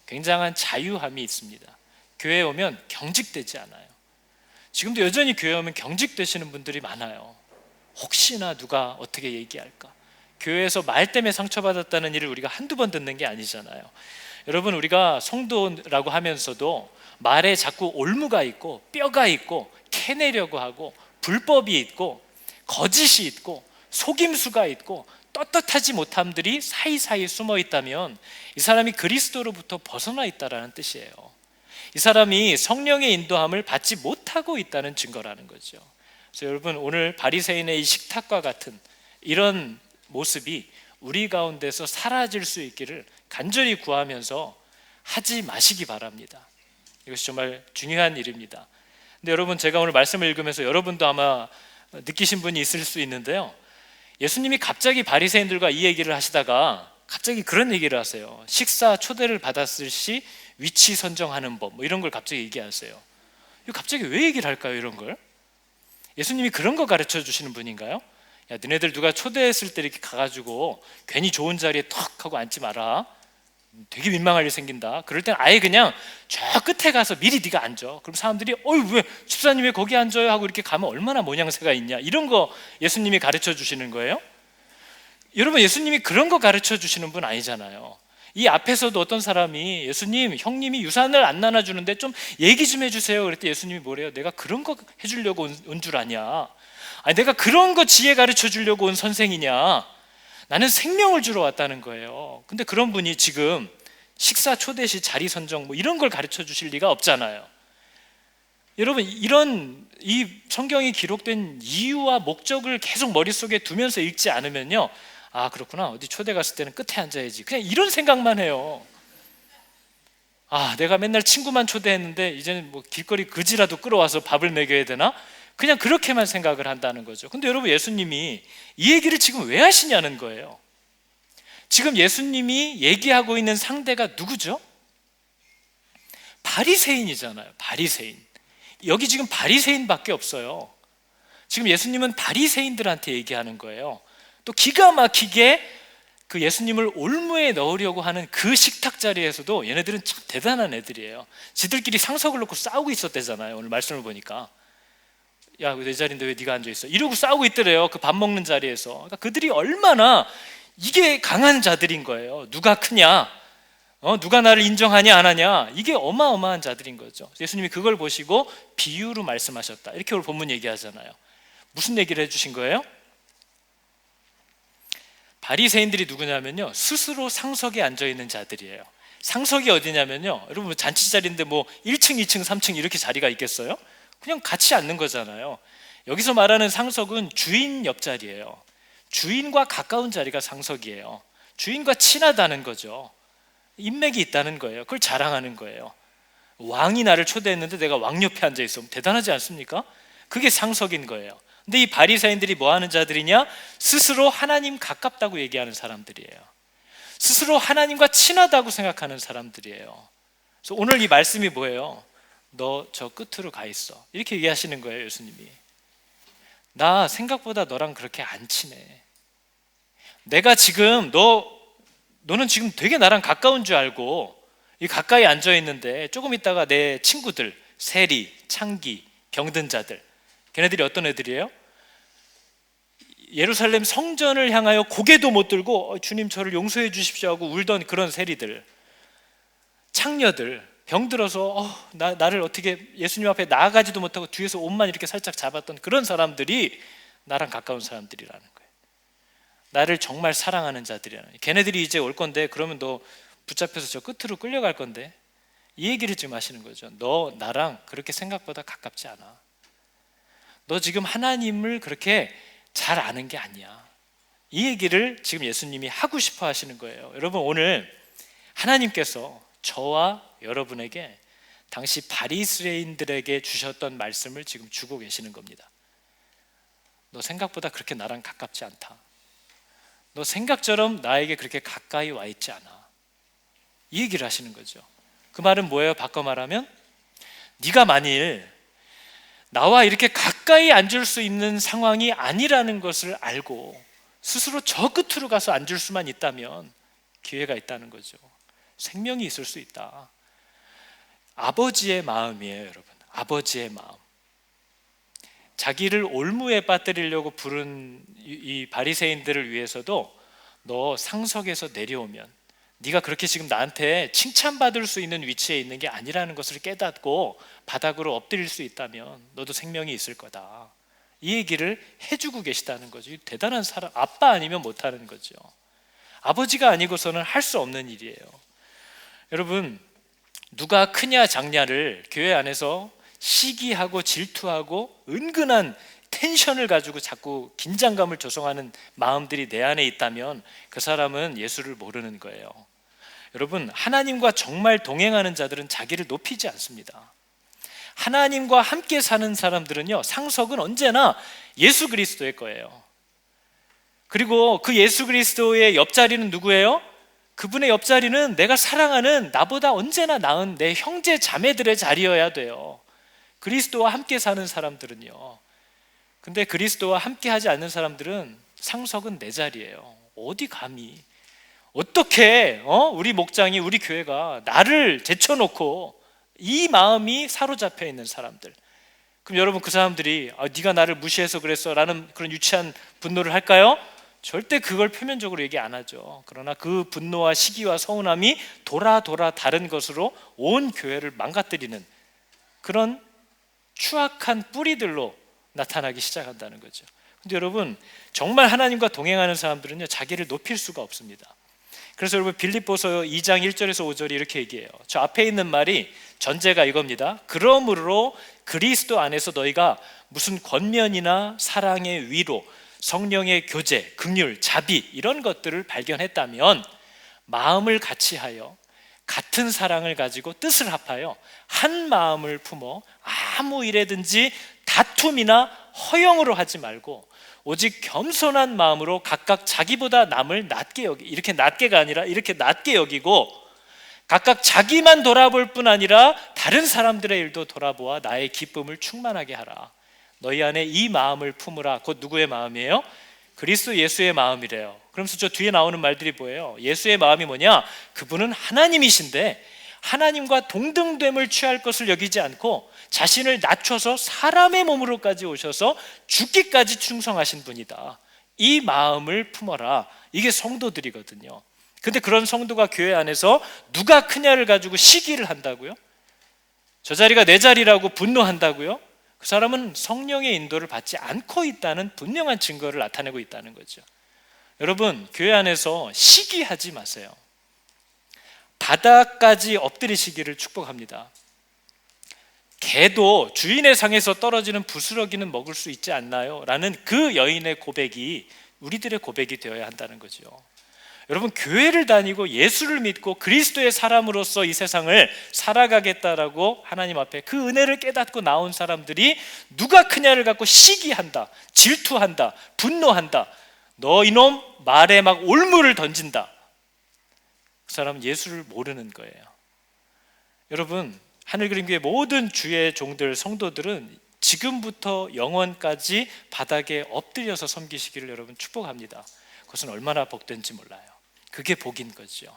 S1: 굉장한 자유함이 있습니다. 교회에 오면 경직되지 않아요. 지금도 여전히 교회에 오면 경직되시는 분들이 많아요. 혹시나 누가 어떻게 얘기할까? 교회에서 말 때문에 상처받았다는 일을 우리가 한두 번 듣는 게 아니잖아요. 여러분, 우리가 성도라고 하면서도 말에 자꾸 올무가 있고 뼈가 있고 캐내려고 하고 불법이 있고 거짓이 있고 속임수가 있고 떳떳하지 못함들이 사이사이 숨어 있다면 이 사람이 그리스도로부터 벗어나 있다는 뜻이에요. 이 사람이 성령의 인도함을 받지 못하고 있다는 증거라는 거죠. 그래서 여러분, 오늘 바리새인의 이 식탁과 같은 이런 모습이 우리 가운데서 사라질 수 있기를 간절히 구하면서 하지 마시기 바랍니다. 이것이 정말 중요한 일입니다. 근데 여러분, 제가 오늘 말씀을 읽으면서 여러분도 아마 느끼신 분이 있을 수 있는데요, 예수님이 갑자기 바리새인들과 이 얘기를 하시다가 갑자기 그런 얘기를 하세요. 식사 초대를 받았을 시 위치 선정하는 법, 뭐 이런 걸 갑자기 얘기하세요. 이거 갑자기 왜 얘기를 할까요? 이런 걸 예수님이 그런 거 가르쳐 주시는 분인가요? 야, 너네들 누가 초대했을 때 이렇게 가가지고 괜히 좋은 자리에 턱 하고 앉지 마라. 되게 민망할 일 생긴다. 그럴 땐 아예 그냥 저 끝에 가서 미리 네가 앉아. 그럼 사람들이 왜 집사님 왜 거기 앉아요? 하고 이렇게 가면 얼마나 모양새가 있냐. 이런 거 예수님이 가르쳐 주시는 거예요? 여러분, 예수님이 그런 거 가르쳐 주시는 분 아니잖아요. 이 앞에서도 어떤 사람이 예수님, 형님이 유산을 안 나눠주는데 좀 얘기 좀 해주세요. 그랬더니 예수님이 뭐래요? 내가 그런 거 해주려고 온 줄 아냐? 아니, 내가 그런 거 지혜 가르쳐 주려고 온 선생이냐? 나는 생명을 주러 왔다는 거예요. 근데 그런 분이 지금 식사 초대 시 자리 선정 뭐 이런 걸 가르쳐 주실 리가 없잖아요. 여러분, 이런 이 성경이 기록된 이유와 목적을 계속 머릿속에 두면서 읽지 않으면요, 그렇구나, 어디 초대 갔을 때는 끝에 앉아야지, 그냥 이런 생각만 해요. 내가 맨날 친구만 초대했는데 이제는 뭐 길거리 그지라도 끌어와서 밥을 먹여야 되나? 그냥 그렇게만 생각을 한다는 거죠. 근데 여러분, 예수님이 이 얘기를 지금 왜 하시냐는 거예요. 지금 예수님이 얘기하고 있는 상대가 누구죠? 바리새인이잖아요. 바리새인. 여기 지금 바리새인밖에 없어요. 지금 예수님은 바리새인들한테 얘기하는 거예요. 또 기가 막히게 그 예수님을 올무에 넣으려고 하는 그 식탁 자리에서도 얘네들은 참 대단한 애들이에요. 지들끼리 상석을 놓고 싸우고 있었대잖아요. 오늘 말씀을 보니까. 야, 내 자리인데 왜 네가 앉아있어? 이러고 싸우고 있더래요. 그 밥 먹는 자리에서. 그러니까 그들이 얼마나 이게 강한 자들인 거예요. 누가 크냐? 누가 나를 인정하냐 안 하냐? 이게 어마어마한 자들인 거죠. 예수님이 그걸 보시고 비유로 말씀하셨다. 이렇게 오늘 본문 얘기하잖아요. 무슨 얘기를 해주신 거예요? 바리새인들이 누구냐면요, 스스로 상석에 앉아있는 자들이에요. 상석이 어디냐면요, 여러분 잔치 자리인데 뭐 1층, 2층, 3층 이렇게 자리가 있겠어요? 그냥 같이 앉는 거잖아요. 여기서 말하는 상석은 주인 옆자리예요. 주인과 가까운 자리가 상석이에요. 주인과 친하다는 거죠. 인맥이 있다는 거예요. 그걸 자랑하는 거예요. 왕이 나를 초대했는데 내가 왕 옆에 앉아 있으면 대단하지 않습니까? 그게 상석인 거예요. 근데 이 바리새인들이 뭐 하는 자들이냐? 스스로 하나님 가깝다고 얘기하는 사람들이에요. 스스로 하나님과 친하다고 생각하는 사람들이에요. 그래서 오늘 이 말씀이 뭐예요? 너 저 끝으로 가 있어. 이렇게 얘기하시는 거예요, 예수님이. 나 생각보다 너랑 그렇게 안 친해. 내가 지금 너는 지금 되게 나랑 가까운 줄 알고 이 가까이 앉아 있는데 조금 있다가 내 친구들, 세리, 창기, 병든 자들. 걔네들이 어떤 애들이에요? 예루살렘 성전을 향하여 고개도 못 들고 주님 저를 용서해 주십시오 하고 울던 그런 세리들, 창녀들, 병들어서 나를 어떻게 예수님 앞에 나아가지도 못하고 뒤에서 옷만 이렇게 살짝 잡았던 그런 사람들이 나랑 가까운 사람들이라는 거예요. 나를 정말 사랑하는 자들이라는 거예요. 걔네들이 이제 올 건데 그러면 너 붙잡혀서 저 끝으로 끌려갈 건데, 이 얘기를 지금 하시는 거죠. 너 나랑 그렇게 생각보다 가깝지 않아. 너 지금 하나님을 그렇게 잘 아는 게 아니야. 이 얘기를 지금 예수님이 하고 싶어 하시는 거예요. 여러분, 오늘 하나님께서 저와 여러분에게 당시 바리새인들에게 주셨던 말씀을 지금 주고 계시는 겁니다. 너 생각보다 그렇게 나랑 가깝지 않다. 너 생각처럼 나에게 그렇게 가까이 와 있지 않아. 이 얘기를 하시는 거죠. 그 말은 뭐예요? 바꿔 말하면 네가 만일 나와 이렇게 가까이 앉을 수 있는 상황이 아니라는 것을 알고 스스로 저 끝으로 가서 앉을 수만 있다면 기회가 있다는 거죠. 생명이 있을 수 있다. 아버지의 마음이에요, 여러분. 아버지의 마음. 자기를 올무에 빠뜨리려고 부른 이 바리새인들을 위해서도 너 상석에서 내려오면, 네가 그렇게 지금 나한테 칭찬받을 수 있는 위치에 있는 게 아니라는 것을 깨닫고 바닥으로 엎드릴 수 있다면 너도 생명이 있을 거다. 이 얘기를 해주고 계시다는 거죠. 대단한 사람, 아빠 아니면 못하는 거죠. 아버지가 아니고서는 할 수 없는 일이에요. 여러분, 누가 크냐 작냐를 교회 안에서 시기하고 질투하고 은근한 텐션을 가지고 자꾸 긴장감을 조성하는 마음들이 내 안에 있다면 그 사람은 예수를 모르는 거예요. 여러분, 하나님과 정말 동행하는 자들은 자기를 높이지 않습니다. 하나님과 함께 사는 사람들은요, 상석은 언제나 예수 그리스도의 거예요. 그리고 그 예수 그리스도의 옆자리는 누구예요? 그분의 옆자리는 내가 사랑하는, 나보다 언제나 나은 내 형제 자매들의 자리여야 돼요. 그리스도와 함께 사는 사람들은요. 근데 그리스도와 함께 하지 않는 사람들은 상석은 내 자리예요. 어디 감히, 어떻게 우리 목장이, 우리 교회가 나를 제쳐놓고, 이 마음이 사로잡혀 있는 사람들. 그럼 여러분, 그 사람들이 네가 나를 무시해서 그랬어 라는 그런 유치한 분노를 할까요? 절대 그걸 표면적으로 얘기 안 하죠. 그러나 그 분노와 시기와 서운함이 돌아 다른 것으로 온 교회를 망가뜨리는 그런 추악한 뿌리들로 나타나기 시작한다는 거죠. 근데 여러분, 정말 하나님과 동행하는 사람들은요, 자기를 높일 수가 없습니다. 그래서 여러분, 빌립보서 2장 1절에서 5절이 이렇게 얘기해요. 저 앞에 있는 말이 전제가 이겁니다. 그러므로 그리스도 안에서 너희가 무슨 권면이나 사랑의 위로, 성령의 교제, 긍휼, 자비 이런 것들을 발견했다면 마음을 같이하여 같은 사랑을 가지고 뜻을 합하여 한 마음을 품어 아무 일에든지 다툼이나 허영으로 하지 말고 오직 겸손한 마음으로 각각 자기보다 남을 낮게 여기, 이렇게 낮게가 아니라 이렇게 낮게 여기고 각각 자기만 돌아볼 뿐 아니라 다른 사람들의 일도 돌아보아 나의 기쁨을 충만하게 하라. 너희 안에 이 마음을 품으라. 곧 누구의 마음이에요? 그리스도 예수의 마음이래요. 그러면서 저 뒤에 나오는 말들이 뭐예요? 예수의 마음이 뭐냐? 그분은 하나님이신데 하나님과 동등됨을 취할 것을 여기지 않고 자신을 낮춰서 사람의 몸으로까지 오셔서 죽기까지 충성하신 분이다. 이 마음을 품어라. 이게 성도들이거든요. 근데 그런 성도가 교회 안에서 누가 크냐를 가지고 시기를 한다고요? 저 자리가 내 자리라고 분노한다고요? 그 사람은 성령의 인도를 받지 않고 있다는 분명한 증거를 나타내고 있다는 거죠. 여러분, 교회 안에서 시기하지 마세요. 바닥까지 엎드리시기를 축복합니다. 개도 주인의 상에서 떨어지는 부스러기는 먹을 수 있지 않나요? 라는 그 여인의 고백이 우리들의 고백이 되어야 한다는 거죠. 여러분, 교회를 다니고 예수를 믿고 그리스도의 사람으로서 이 세상을 살아가겠다라고 하나님 앞에 그 은혜를 깨닫고 나온 사람들이 누가 크냐를 갖고 시기한다, 질투한다, 분노한다, 너 이놈 말에 막 올무를 던진다. 그 사람은 예수를 모르는 거예요. 여러분, 하늘그림교회 모든 주의 종들, 성도들은 지금부터 영원까지 바닥에 엎드려서 섬기시기를 여러분 축복합니다. 그것은 얼마나 복된지 몰라요. 그게 복인 거죠.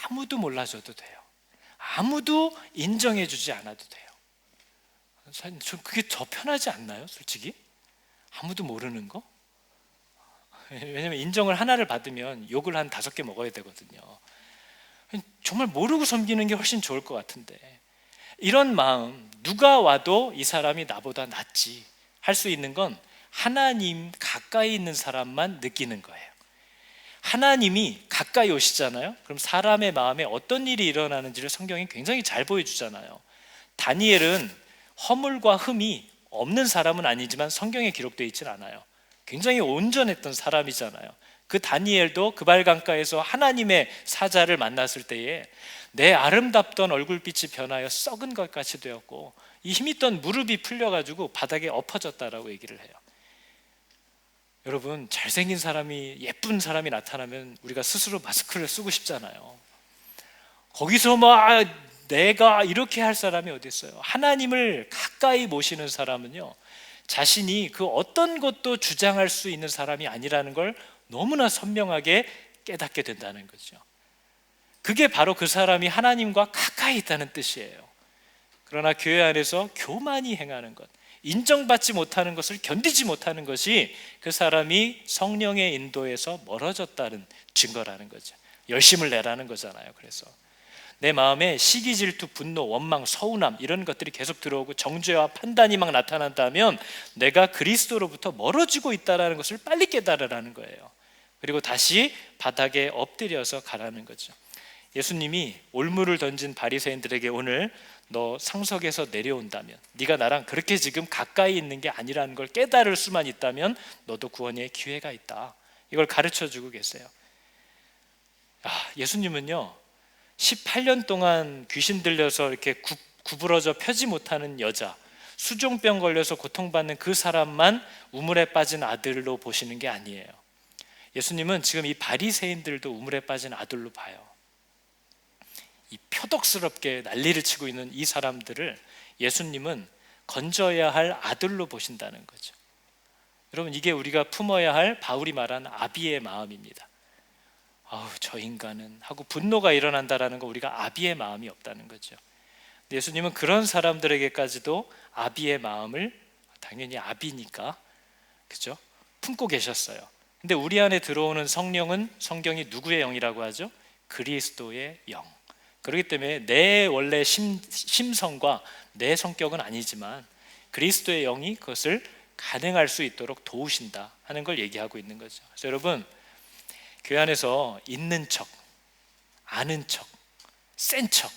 S1: 아무도 몰라줘도 돼요. 아무도 인정해주지 않아도 돼요. 저 그게 더 편하지 않나요? 솔직히 아무도 모르는 거. 왜냐면 인정을 하나를 받으면 욕을 한 5개 먹어야 되거든요. 정말 모르고 섬기는 게 훨씬 좋을 것 같은데, 이런 마음, 누가 와도 이 사람이 나보다 낫지 할 수 있는 건 하나님 가까이 있는 사람만 느끼는 거예요. 하나님이 가까이 오시잖아요. 그럼 사람의 마음에 어떤 일이 일어나는지를 성경이 굉장히 잘 보여주잖아요. 다니엘은 허물과 흠이 없는 사람은 아니지만 성경에 기록되어 있진 않아요. 굉장히 온전했던 사람이잖아요. 그 다니엘도 그발강가에서 하나님의 사자를 만났을 때에 내 아름답던 얼굴빛이 변하여 썩은 것 같이 되었고 이 힘있던 무릎이 풀려가지고 바닥에 엎어졌다라고 얘기를 해요. 여러분, 잘생긴 사람이, 예쁜 사람이 나타나면 우리가 스스로 마스크를 쓰고 싶잖아요. 거기서 막 내가 이렇게 할 사람이 어디 있어요? 하나님을 가까이 모시는 사람은요, 자신이 그 어떤 것도 주장할 수 있는 사람이 아니라는 걸 너무나 선명하게 깨닫게 된다는 거죠. 그게 바로 그 사람이 하나님과 가까이 있다는 뜻이에요. 그러나 교회 안에서 교만이 행하는 것, 인정받지 못하는 것을 견디지 못하는 것이 그 사람이 성령의 인도에서 멀어졌다는 증거라는 거죠. 열심을 내라는 거잖아요. 그래서 내 마음에 시기, 질투, 분노, 원망, 서운함 이런 것들이 계속 들어오고 정죄와 판단이 막 나타난다면 내가 그리스도로부터 멀어지고 있다는 것을 빨리 깨달으라는 거예요. 그리고 다시 바닥에 엎드려서 가라는 거죠. 예수님이 올무를 던진 바리새인들에게 오늘 너 상석에서 내려온다면, 네가 나랑 그렇게 지금 가까이 있는 게 아니라는 걸 깨달을 수만 있다면 너도 구원의 기회가 있다, 이걸 가르쳐주고 계세요. 예수님은요 18년 동안 귀신 들려서 이렇게 구부러져 펴지 못하는 여자, 수종병 걸려서 고통받는 그 사람만 우물에 빠진 아들로 보시는 게 아니에요. 예수님은 지금 이 바리새인들도 우물에 빠진 아들로 봐요. 이 표독스럽게 난리를 치고 있는 이 사람들을 예수님은 건져야 할 아들로 보신다는 거죠. 여러분, 이게 우리가 품어야 할 바울이 말한 아비의 마음입니다. 저 인간은 하고 분노가 일어난다라는 거, 우리가 아비의 마음이 없다는 거죠. 예수님은 그런 사람들에게까지도 아비의 마음을, 당연히 아비니까 그죠? 품고 계셨어요. 근데 우리 안에 들어오는 성령은 성경이 누구의 영이라고 하죠? 그리스도의 영. 그렇기 때문에 내 원래 심성과 내 성격은 아니지만 그리스도의 영이 그것을 가능할 수 있도록 도우신다 하는 걸 얘기하고 있는 거죠. 그래서 여러분, 교회 안에서 있는 척, 아는 척, 센 척,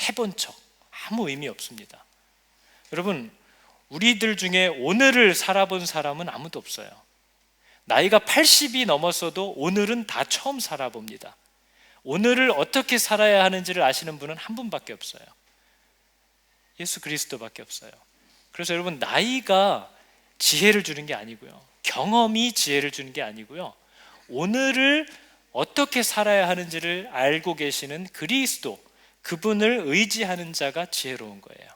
S1: 해본 척 아무 의미 없습니다. 여러분, 우리들 중에 오늘을 살아본 사람은 아무도 없어요. 나이가 80이 넘었어도 오늘은 다 처음 살아봅니다. 오늘을 어떻게 살아야 하는지를 아시는 분은 한 분밖에 없어요. 예수 그리스도밖에 없어요. 그래서 여러분, 나이가 지혜를 주는 게 아니고요, 경험이 지혜를 주는 게 아니고요, 오늘을 어떻게 살아야 하는지를 알고 계시는 그리스도, 그분을 의지하는 자가 지혜로운 거예요.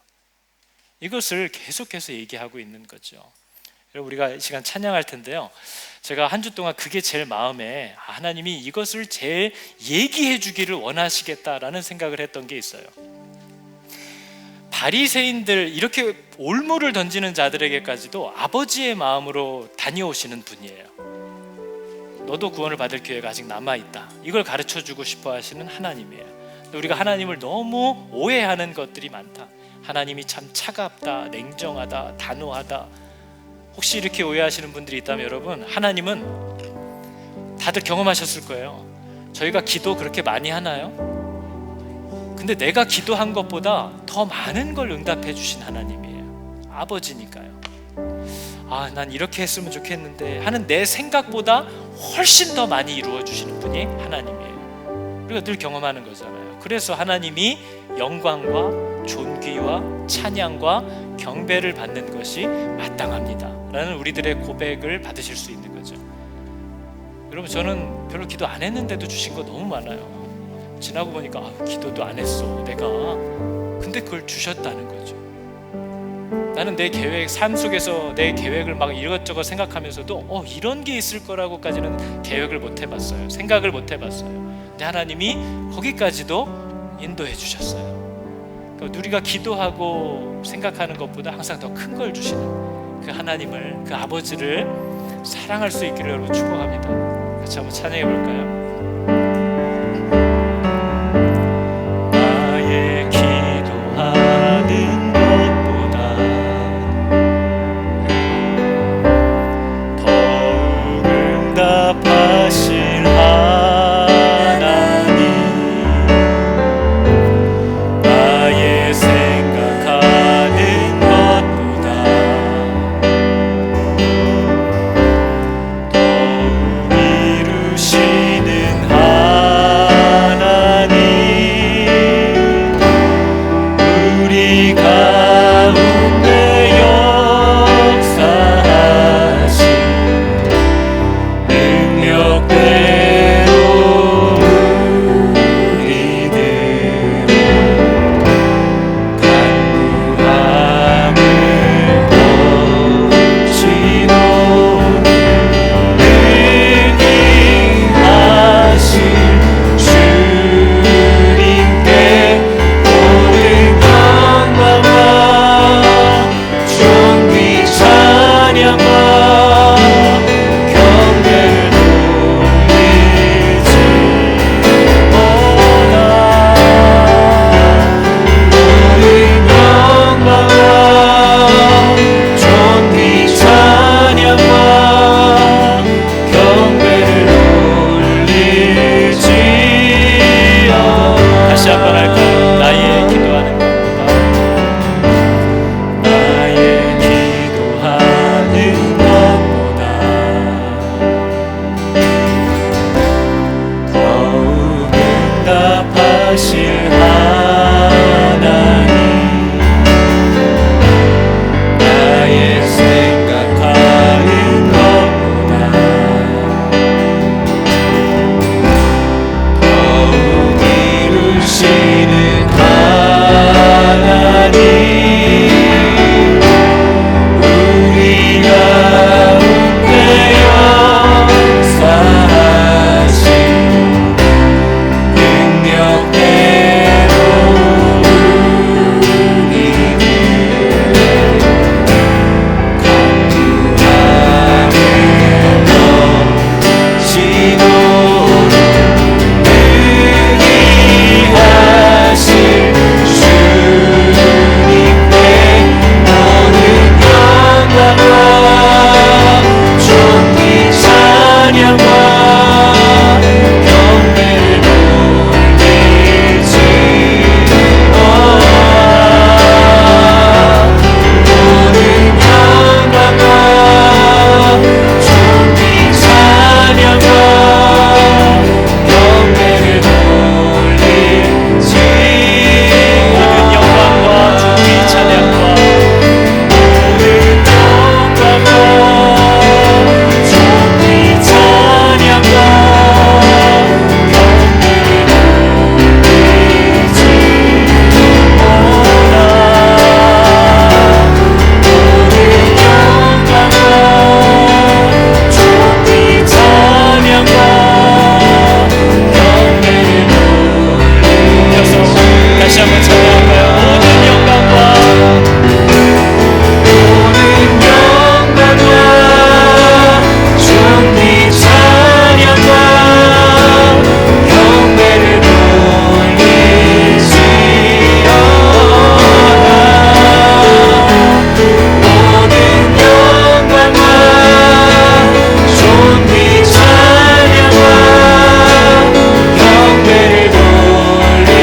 S1: 이것을 계속해서 얘기하고 있는 거죠. 여러분, 우리가 이 시간 찬양할 텐데요, 제가 한 주 동안 그게 제일 마음에, 하나님이 이것을 제일 얘기해 주기를 원하시겠다라는 생각을 했던 게 있어요. 바리새인들, 이렇게 올무를 던지는 자들에게까지도 아버지의 마음으로 다녀오시는 분이에요. 너도 구원을 받을 기회가 아직 남아있다, 이걸 가르쳐주고 싶어 하시는 하나님이에요. 우리가 하나님을 너무 오해하는 것들이 많다. 하나님이 참 차갑다, 냉정하다, 단호하다. 혹시 이렇게 오해하시는 분들이 있다면 여러분, 하나님은 다들 경험하셨을 거예요. 저희가 기도 그렇게 많이 하나요? 근데 내가 기도한 것보다 더 많은 걸 응답해 주신 하나님이에요. 아버지니까요. 난 이렇게 했으면 좋겠는데 하는 내 생각보다 훨씬 더 많이 이루어 주시는 분이 하나님이에요. 우리가 늘 경험하는 거잖아요. 그래서 하나님이 영광과 존귀와 찬양과 경배를 받는 것이 마땅합니다 라는 우리들의 고백을 받으실 수 있는 거죠. 여러분, 저는 별로 기도 안 했는데도 주신 거 너무 많아요. 지나고 보니까 기도도 안 했어 내가, 근데 그걸 주셨다는 거죠. 나는 내 계획, 삶 속에서 내 계획을 막 이것저것 생각하면서도 이런 게 있을 거라고까지는 계획을 못 해봤어요. 생각을 못 해봤어요. 근데 하나님이 거기까지도 인도해 주셨어요. 우리가 기도하고 생각하는 것보다 항상 더 큰 걸 주시는 그 하나님을, 그 아버지를 사랑할 수 있기를 여러분 축복합니다. 같이 한번 찬양해 볼까요? 나의 기도하는 것보다 더욱 응답하실 하나님, 나의 생각하는 것보다 더욱 이루시는 하나님, 우리 가운데 역사하신 능력대로 우리들을 간구함을 넘치도록 능히하신 주님께 모든 영광과 존귀 찬양과 경배를 돌리지어다. 모든 영광과 존귀 찬양과 경배를 돌리지어다. 다시 한번 할까요? 나의 기도하는 것보다, 나의 기도하는 것보다 더욱 응답하실 하나님, 나의 생각하는 것보다 더욱 이루시는 하나님, 우리 가운데 역사하신 능력대로 우리들을 간구함을 넘치도록 능히하신 주님께 모든 영광과 존귀 찬양과 경배를 돌리지어다. 모든 영광과 존귀 찬양과 경배를 돌리지. 모든 영광과 존귀 찬양과 모든 영광과 존귀 찬양과 경배를 다시 한번 찬양할까요? 모든 영광과 존귀 찬양과 경배를 돌리지어다. 모든 영광과 존귀 찬양과 경배를 돌리지.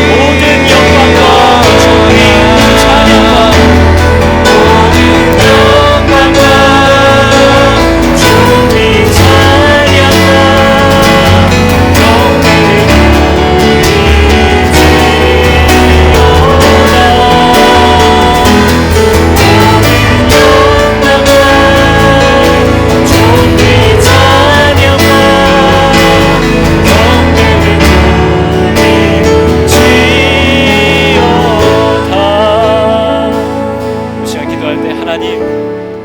S1: 모든 영광과 존귀 찬양과 모든 영광과 존귀 찬양과 경배를 시간 기도할 때 하나님,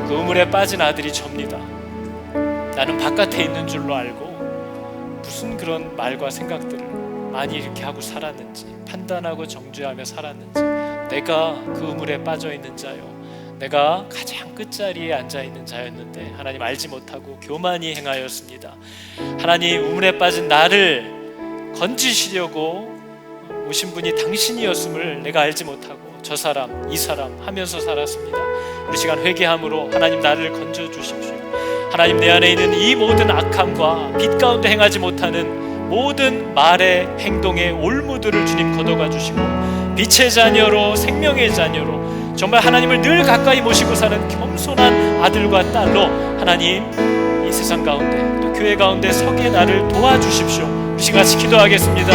S1: 그 우물에 빠진 아들이 접니다. 나는 바깥에 있는 줄로 알고 무슨 그런 말과 생각들을 많이 이렇게 하고 살았는지, 판단하고 정죄하며 살았는지, 내가 그 우물에 빠져 있는 자요, 내가 가장 끝자리에 앉아 있는 자였는데 하나님 알지 못하고 교만히 행하였습니다. 하나님, 우물에 빠진 나를 건지시려고 오신 분이 당신이었음을 내가 알지 못하고 저 사람 이 사람 하면서 살았습니다. 우리 시간 회개함으로 하나님, 나를 건져 주십시오. 하나님, 내 안에 있는 이 모든 악함과 빛 가운데 행하지 못하는 모든 말의 행동의 올무들을 주님 걷어가 주시고, 빛의 자녀로, 생명의 자녀로, 정말 하나님을 늘 가까이 모시고 사는 겸손한 아들과 딸로 하나님, 이 세상 가운데 또 교회 가운데 서게 나를 도와주십시오. 우리 시간 같이 기도하겠습니다.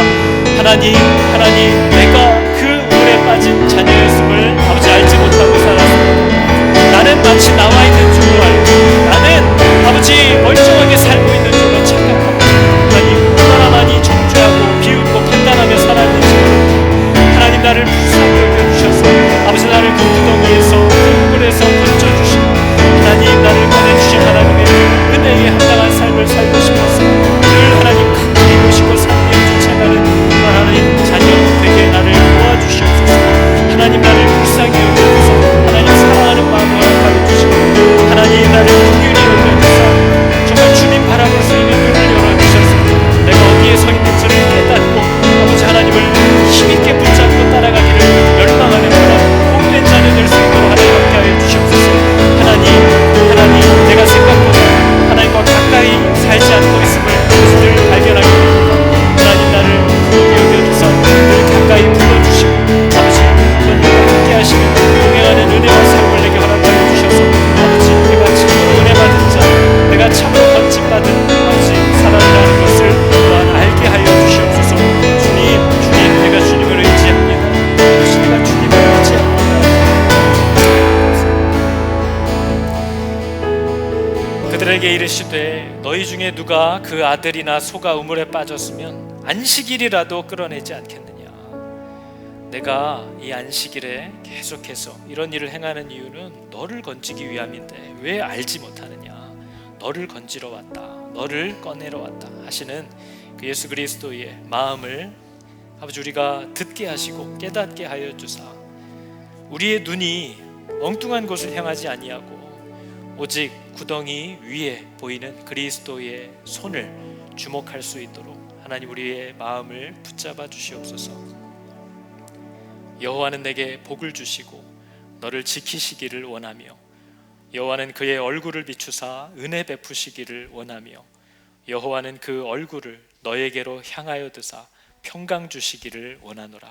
S1: 하나님, 내가 그 우물에 빠진 자녀였음을 아버지 알지 못하고 살았습니다. 나는 마치 나와 있는 줄로 알고, 나는 아버지 멀쩡하게 살고 있는 줄로 착각하고, 하나님 얼마나 많이 정죄하고 비웃고 판단하며 살았는지, 하나님 나를 불쌍히 여겨주셔서 아버지 나를 그 구덩이에서, 그 우물에서 건져주시고, 하나님 나를 꺼내주신 하나님의 은혜에 합당한 삶을 살고 싶어서 늘 하나님 가까이 모시고 삶에 쫓아가는 하나님 자녀 되게 나를 도와주시옵소서. 하나님 나를 불쌍히 여겨주셔서 하나님 사랑하는 마음을 허락하여 주시고, 하나님 나를 긍휼히 여겨주셔서 정말 주님 바라볼 수 있는 눈을 열어주셔서 내가 어디에 서 있는지를 깨닫고 아버지 하나님을 힘있게 붙잡고 따라가기를 열망하는 그런 복된 자녀 될 수 있도록 하나님 함께 하여 주시옵소서. 하나님 내가 생각보다 하나님과 가까이 살지 않고 있음을 늘 발견하게 됩니다. 하나님 나를 긍휼히 여겨주셔서 늘 가까이 불러주시고 아버지 하나님과 함께 하시는 동행하는 은혜와 삶을 내게 허락하여 주셔서 아버지, 내가 참으로 은혜 받은 자, 내가 참으로 건짐받은 아버지 사람이라는 것을 또한 알게 하여 주시옵소서. 주님 내가 주님을 의지합니다. 역시 내가 주님을 의지합니다. 그들에게 이르시되 너희 중에 누가 그 아들이나 소가 우물에 빠졌으면 안식일이라도 끌어내지 않겠느냐. 내가 이 안식일에 계속해서 이런 일을 행하는 이유는 너를 건지기 위함인데 왜 알지 못하느냐. 너를 건지러 왔다, 너를 꺼내러 왔다 하시는 그 예수 그리스도의 마음을 아버지 우리가 듣게 하시고 깨닫게 하여 주사, 우리의 눈이 엉뚱한 곳을 향하지 아니하고 오직 구덩이 위에 보이는 그리스도의 손을 주목할 수 있도록 하나님 우리의 마음을 붙잡아 주시옵소서. 여호와는 내게 복을 주시고 너를 지키시기를 원하며, 여호와는 그의 얼굴을 비추사 은혜 베푸시기를 원하며, 여호와는 그 얼굴을 너에게로 향하여 드사 평강 주시기를 원하노라.